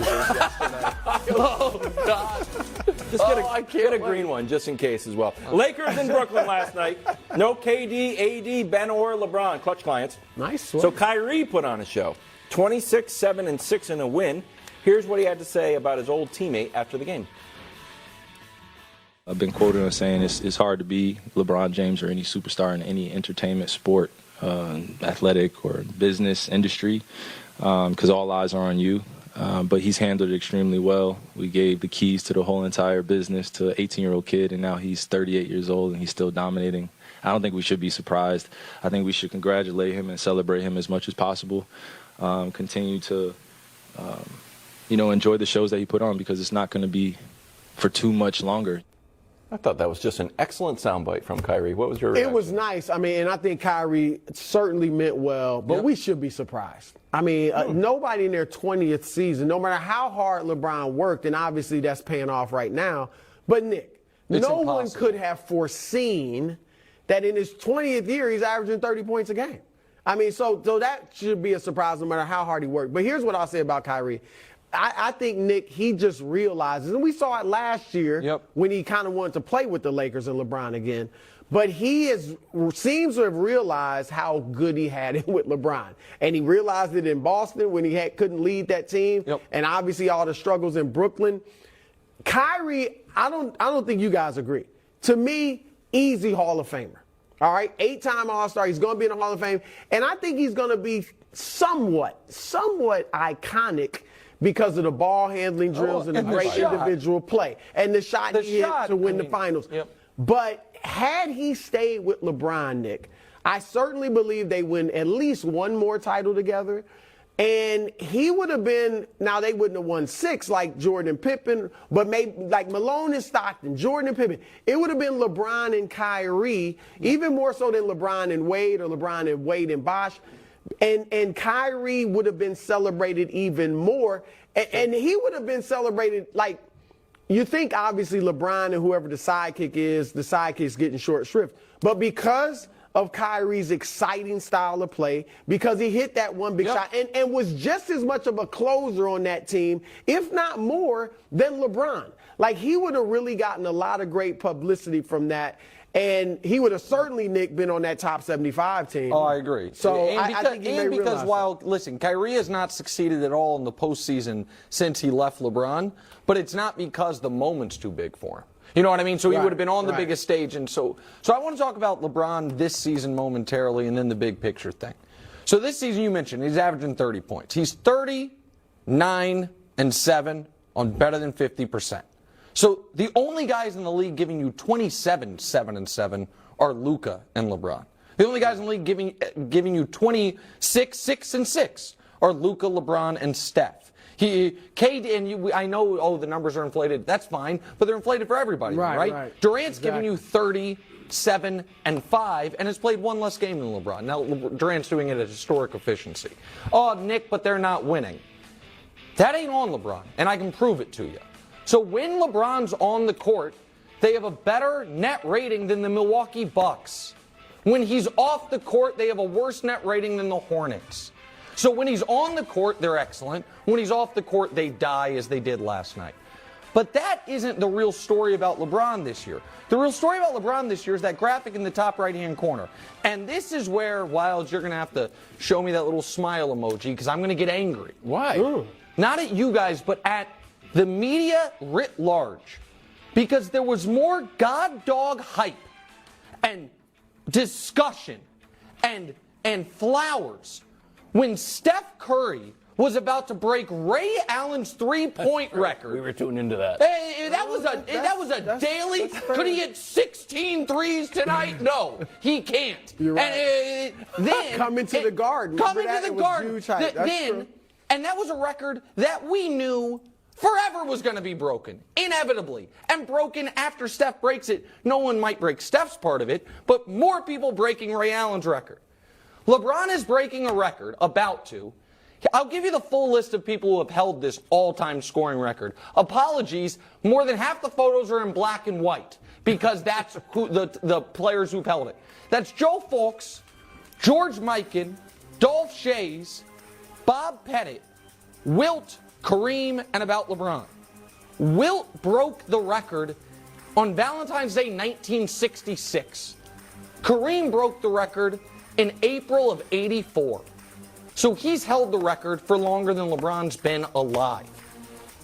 Blazers yesterday. Oh, God. Just get a green one, just in case as well. Lakers in Brooklyn last night. No KD, AD, Ben, or LeBron. Clutch clients. Nice. So Kyrie put on a show. 26, 7, and 6 in a win. Here's what he had to say about his old teammate after the game. I've been quoted on saying it's hard to be LeBron James or any superstar in any entertainment, sport, athletic, or business industry because all eyes are on you. But he's handled it extremely well. We gave the keys to the whole entire business to an 18-year-old kid, and now he's 38 years old and he's still dominating. I don't think we should be surprised. I think we should congratulate him and celebrate him as much as possible. Continue to, enjoy the shows that he put on because it's not going to be for too much longer. I thought that was just an excellent soundbite from Kyrie. What was your reaction? It was nice. I mean, and I think Kyrie certainly meant well, but we should be surprised. I mean, nobody in their 20th season, no matter how hard LeBron worked, and obviously that's paying off right now, but Nick, no one could have foreseen that in his 20th year he's averaging 30 points a game. I mean, so that should be a surprise no matter how hard he worked. But here's what I'll say about Kyrie. I think, Nick, he just realizes, and we saw it last year when he kind of wanted to play with the Lakers and LeBron again, but he seems to have realized how good he had it with LeBron. And he realized it in Boston when he couldn't lead that team, and obviously all the struggles in Brooklyn. Kyrie, I don't think you guys agree. To me, easy Hall of Famer. All right, 8-time All-Star. He's going to be in the Hall of Fame. And I think he's going to be somewhat iconic because of the ball handling drills and the great individual play and the shot he hit to win the finals. But had he stayed with LeBron, Nick, I certainly believe they win at least one more title together. And he would have been, now they wouldn't have won 6 like Jordan and Pippen, but maybe like Malone and Stockton, Jordan and Pippen. It would have been LeBron and Kyrie, even more so than LeBron and Wade or LeBron and Wade and Bosh. And Kyrie would have been celebrated even more. And he would have been celebrated like, you think obviously LeBron and whoever the sidekick's getting short shrift. But because of Kyrie's exciting style of play, because he hit that one big shot and was just as much of a closer on that team, if not more, than LeBron. Like, he would have really gotten a lot of great publicity from that. And he would have certainly, Nick, been on that top 75 team. Oh, I agree. So I think because while, listen, Kyrie has not succeeded at all in the postseason since he left LeBron, but it's not because the moment's too big for him. You know what I mean? So he would have been on the biggest stage. And so I want to talk about LeBron this season momentarily and then the big picture thing. So this season you mentioned, he's averaging 30 points. He's 39-7 on better than 50%. So the only guys in the league giving you 27-7-7 are Luka and LeBron. The only guys in the league giving you 26-6-6 are Luka, LeBron, and Steph. KD, and I know, the numbers are inflated. That's fine, but they're inflated for everybody, right? Durant's giving you 37-5 and has played one less game than LeBron. Now, Durant's doing it at historic efficiency. Oh, Nick, but they're not winning. That ain't on LeBron, and I can prove it to you. So when LeBron's on the court, they have a better net rating than the Milwaukee Bucks. When he's off the court, they have a worse net rating than the Hornets. So when he's on the court, they're excellent. When he's off the court, they die as they did last night. But that isn't the real story about LeBron this year. The real story about LeBron this year is that graphic in the top right-hand corner. And this is where, Wilds, you're going to have to show me that little smile emoji because I'm going to get angry. Why? Ooh. Not at you guys, but at the media writ large, because there was more god-dog hype and discussion and flowers when Steph Curry was about to break Ray Allen's three-point record. We were tuning into that. Hey, that was a daily. Could he hit 16 threes tonight? No, he can't. You're right. And then coming to the Garden. Coming to the Garden. And that was a record that we knew forever was going to be broken, inevitably, and broken after Steph breaks it. No one might break Steph's part of it, but more people breaking Ray Allen's record. LeBron is breaking a record, about to. I'll give you the full list of people who have held this all-time scoring record. Apologies, more than half the photos are in black and white, because that's who the players who've held it. That's Joe Fulks, George Mikan, Dolph Schayes, Bob Pettit, Wilt Kareem and about LeBron. Wilt broke the record on Valentine's Day 1966. Kareem broke the record in April of '84. So he's held the record for longer than LeBron's been alive.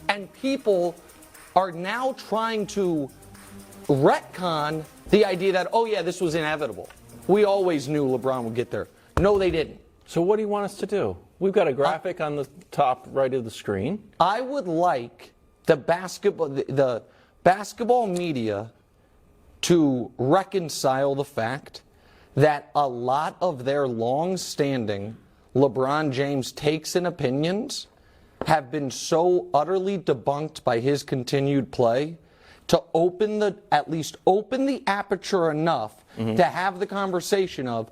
And people are now trying to retcon the idea that, oh yeah, this was inevitable. We always knew LeBron would get there. No, they didn't. So what do you want us to do? We've got a graphic on the top right of the screen. I would like the basketball media to reconcile the fact that a lot of their long-standing LeBron James takes and opinions have been so utterly debunked by his continued play to at least open the aperture enough to have the conversation of,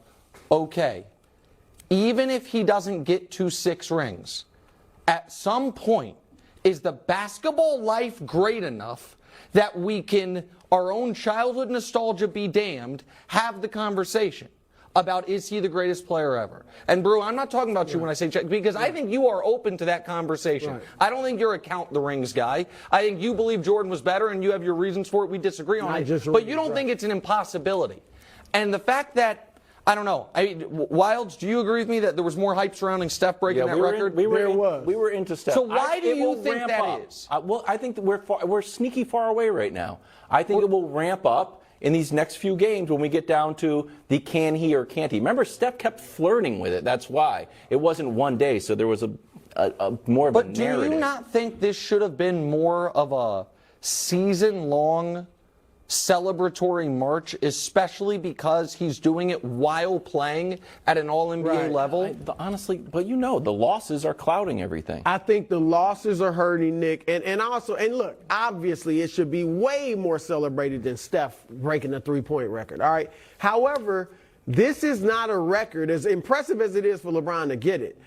okay, even if he doesn't get to 6 rings, at some point, is the basketball life great enough that we can, our own childhood nostalgia be damned, have the conversation about is he the greatest player ever? And Brew, I'm not talking about you when I say check, because I think you are open to that conversation. Right. I don't think you're a count the rings guy. I think you believe Jordan was better and you have your reasons for it. We disagree on it. But you don't think it's an impossibility. And the fact that, I don't know, Wilds, do you agree with me that there was more hype surrounding Steph breaking that record? We were into Steph. So why do you think that is? Well, I think that we're sneaky far away right now. I think it will ramp up in these next few games when we get down to the can he or can't he. Remember, Steph kept flirting with it. That's why. It wasn't one day, so there was a more of a narrative. But do you not think this should have been more of a season-long celebratory march, especially because he's doing it while playing at an all-NBA level? Honestly, but the losses are clouding everything. I think the losses are hurting Nick, and look, obviously it should be way more celebrated than Steph breaking the 3-point record. All right. However, this is not a record as impressive as it is for LeBron to get it.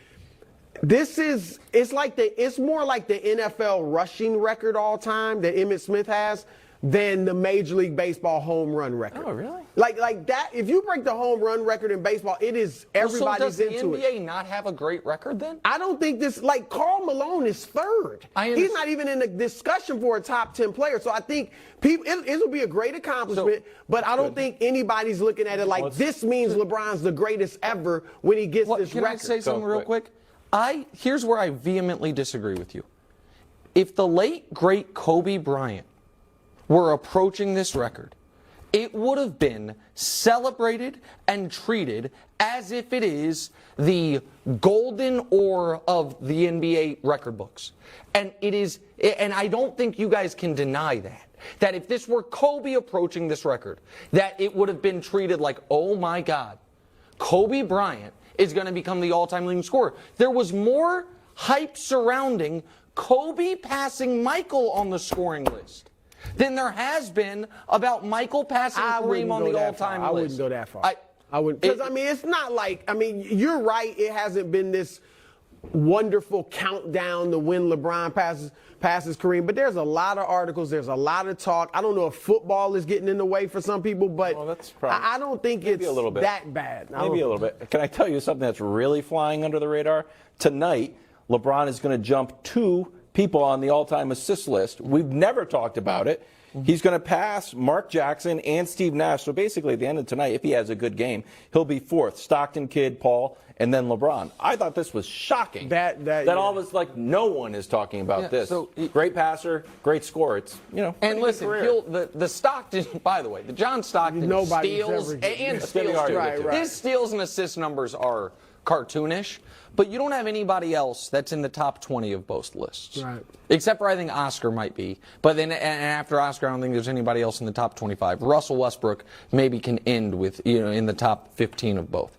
It's more like the NFL rushing record all time that Emmitt Smith has than the Major League Baseball home run record. Oh, really? Like that, if you break the home run record in baseball, it is everybody's into it. So does the NBA not have a great record then? I don't think Karl Malone is third. He's not even in the discussion for a top 10 player. So I think it will be a great accomplishment, but I don't think anybody's looking at it like this means LeBron's the greatest ever when he gets this record. Can I say something real quick? Here's where I vehemently disagree with you. If the late, great Kobe Bryant were approaching this record, it would have been celebrated and treated as if it is the golden ore of the NBA record books. And it is, and I don't think you guys can deny that if this were Kobe approaching this record, that it would have been treated like, oh my God, Kobe Bryant is going to become the all-time leading scorer. There was more hype surrounding Kobe passing Michael on the scoring list than there has been about Michael passing Kareem on the all-time list. I wouldn't go that far. I wouldn't. Because, it's not like, you're right, it hasn't been this wonderful countdown to when LeBron passes Kareem, but there's a lot of articles, there's a lot of talk. I don't know if football is getting in the way for some people, but I don't think it's that bad. Maybe a little bit. Can I tell you something that's really flying under the radar? Tonight, LeBron is going to jump 2 people on the all-time assist list. We've never talked about it. He's going to pass Mark Jackson and Steve Nash. So basically, at the end of tonight, if he has a good game, he'll be 4th. Stockton, Kidd, Paul, and then LeBron. I thought this was shocking. That all of us, no one is talking about this. So, great passer, great scorer. It's, and listen, the Stockton, by the way, the John Stockton steals and steals too. His steals and assist numbers are cartoonish, but you don't have anybody else that's in the top 20 of both lists. Right. Except for I think Oscar might be. But then and after Oscar, I don't think there's anybody else in the top 25. Russell Westbrook maybe can end with, in the top 15 of both.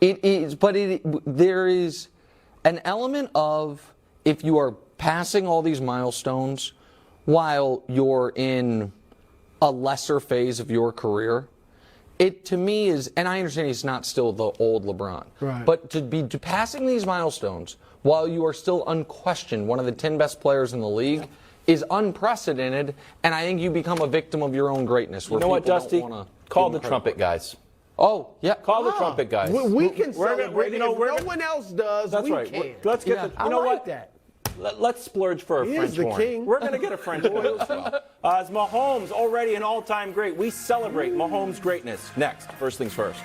There is an element of, if you are passing all these milestones while you're in a lesser phase of your career, it to me is, and I understand he's not still the old LeBron, but to be passing these milestones while you are still unquestioned one of the 10 best players in the league is unprecedented, and I think you become a victim of your own greatness. You know what, Dusty? Call the trumpet guys. Oh, yeah. Call the trumpet guys. We can celebrate it. No one else does. That's right. Can. Let's get the. You know what? let's splurge for a He is French the horn. king. We're going to get a French horn as well. As Mahomes already an all-time great, we celebrate Mahomes' greatness. Next, first things first.